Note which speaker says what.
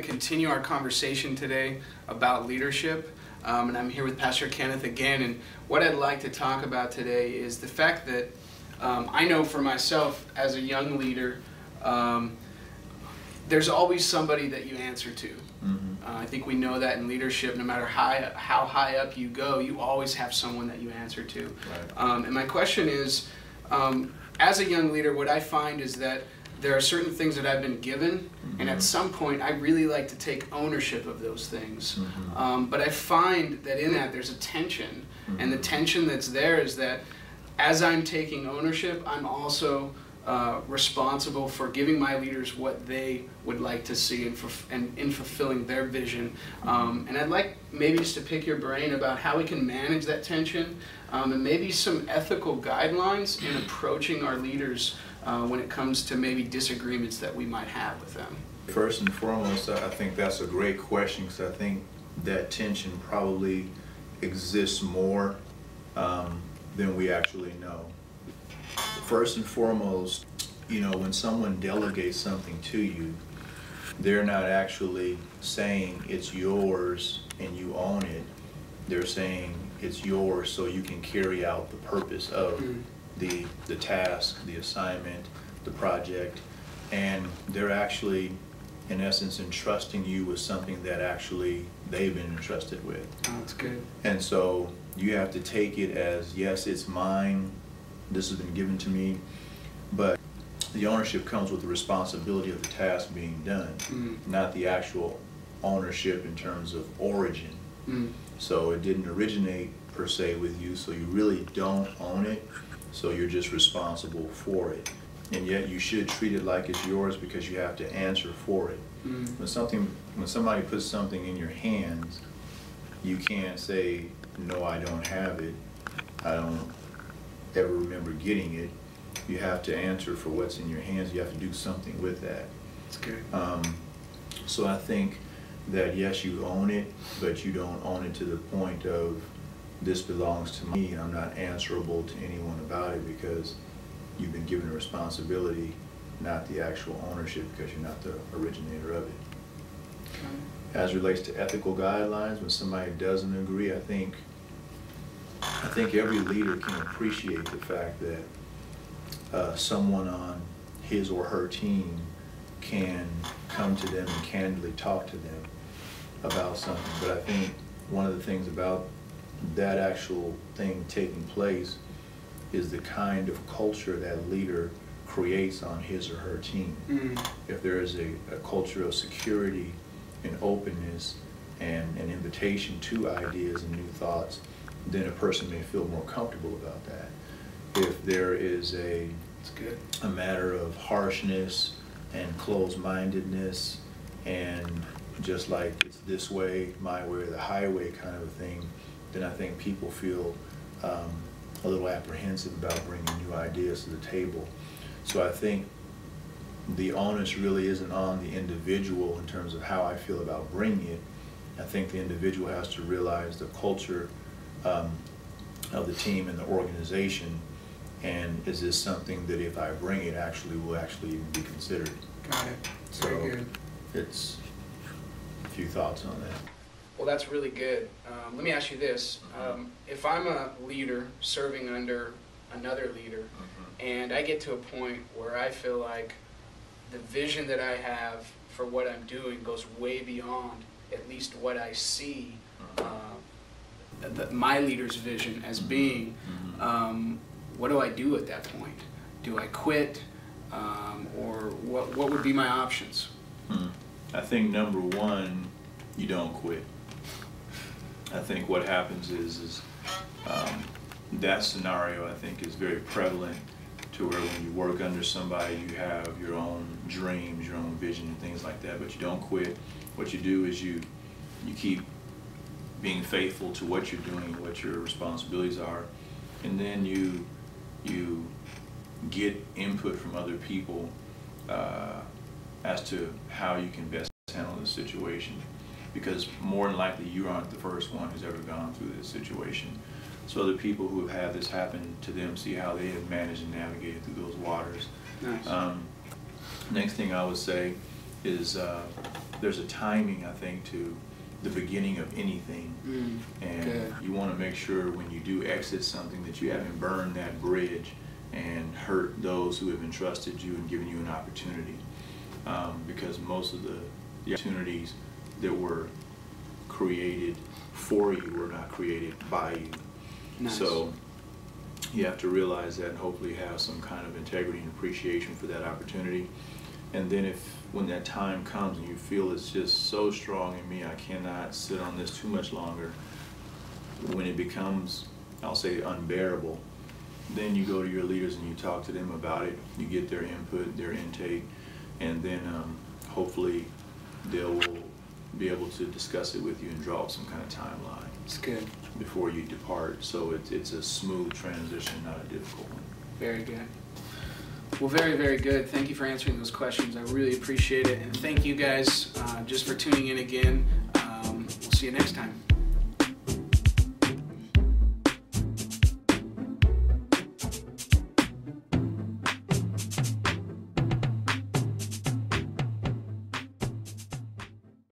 Speaker 1: continue our conversation today about leadership, and I'm here with Pastor Kenneth again, and what I'd like to talk about today is the fact that I know for myself as a young leader, there's always somebody that you answer to. I think we know that in leadership, no matter how high up you go, you always have someone that you answer to. Right. And my question is, as a young leader, what I find is that there are certain things that I've been given, and at some point I really like to take ownership of those things. But I find that in that there's a tension, and the tension that's there is that as I'm taking ownership, I'm also responsible for giving my leaders what they would like to see and in fulfilling their vision. And I'd like maybe just to pick your brain about how we can manage that tension, and maybe some ethical guidelines in approaching our leaders when it comes to maybe disagreements that we might have with them.
Speaker 2: First and foremost, I think that's a great question, because I think that tension probably exists more than we actually know. First and foremost, you know, when someone delegates something to you, they're not actually saying it's yours and you own it. They're saying it's yours so you can carry out the purpose of the task, the assignment, the project, and they're actually, in essence, entrusting you with something that actually they've been entrusted with.
Speaker 1: Oh, that's good.
Speaker 2: And so you have to take it as, yes, it's mine, this has been given to me, but the ownership comes with the responsibility of the task being done, not the actual ownership in terms of origin. So it didn't originate per se with you, so you really don't own it, so you're just responsible for it. And yet you should treat it like it's yours, because you have to answer for it. When somebody puts something in your hands, you can't say, no, I don't have it, I don't ever remember getting it. You have to answer for what's in your hands. You have to do something with that.
Speaker 1: That's good.
Speaker 2: So I think that yes, you own it, but you don't own it to the point of this belongs to me and I'm not answerable to anyone about it, because you've been given a responsibility, not the actual ownership, because you're not the originator of it. Okay. As it relates to ethical guidelines, when somebody doesn't agree, I think every leader can appreciate the fact that someone on his or her team can come to them and candidly talk to them about something. But I think one of the things about that actual thing taking place is the kind of culture that leader creates on his or her team. If there is a culture of security and openness and an invitation to ideas and new thoughts, then a person may feel more comfortable about that. If there is a matter of harshness and closed-mindedness and just like it's this way, my way, or the highway kind of a thing, then I think people feel a little apprehensive about bringing new ideas to the table. So I think the onus really isn't on the individual in terms of how I feel about bringing it. I think the individual has to realize the culture of the team and the organization, and is this something that if I bring it will actually even be considered.
Speaker 1: Got it. Very good.
Speaker 2: It's a few thoughts on that.
Speaker 1: Well, that's really good. Let me ask you this. If I'm a leader serving under another leader, and I get to a point where I feel like the vision that I have for what I'm doing goes way beyond at least what I see my leader's vision as being, what do I do at that point? Do I quit? Or what would be my options?
Speaker 2: I think number one, you don't quit. I think what happens is that scenario, I think, is very prevalent, to where when you work under somebody, you have your own dreams, your own vision and things like that, but you don't quit. What you do is you keep being faithful to what you're doing, what your responsibilities are, and then you get input from other people as to how you can best handle the situation, because more than likely you aren't the first one who's ever gone through this situation. So other people who have had this happen to them see how they have managed and navigated through those waters.
Speaker 1: Nice.
Speaker 2: Next thing I would say is there's a timing, I think, to the beginning of anything. And
Speaker 1: good.
Speaker 2: you want to make sure when you do exit something that you haven't burned that bridge and hurt those who have entrusted you and given you an opportunity. Because most of the opportunities that were created for you were not created by you.
Speaker 1: Nice.
Speaker 2: So you have to realize that and hopefully have some kind of integrity and appreciation for that opportunity. And then when that time comes and you feel it's just so strong in me, I cannot sit on this too much longer, when it becomes, I'll say, unbearable, then you go to your leaders and you talk to them about it. You get their input, their intake, and then hopefully they'll be able to discuss it with you and draw up some kind of timeline.
Speaker 1: It's good.
Speaker 2: Before you depart, so it's a smooth transition, not a difficult one.
Speaker 1: Very good. Well, very, very good. Thank you for answering those questions. I really appreciate it. And thank you guys just for tuning in again. We'll see you next time.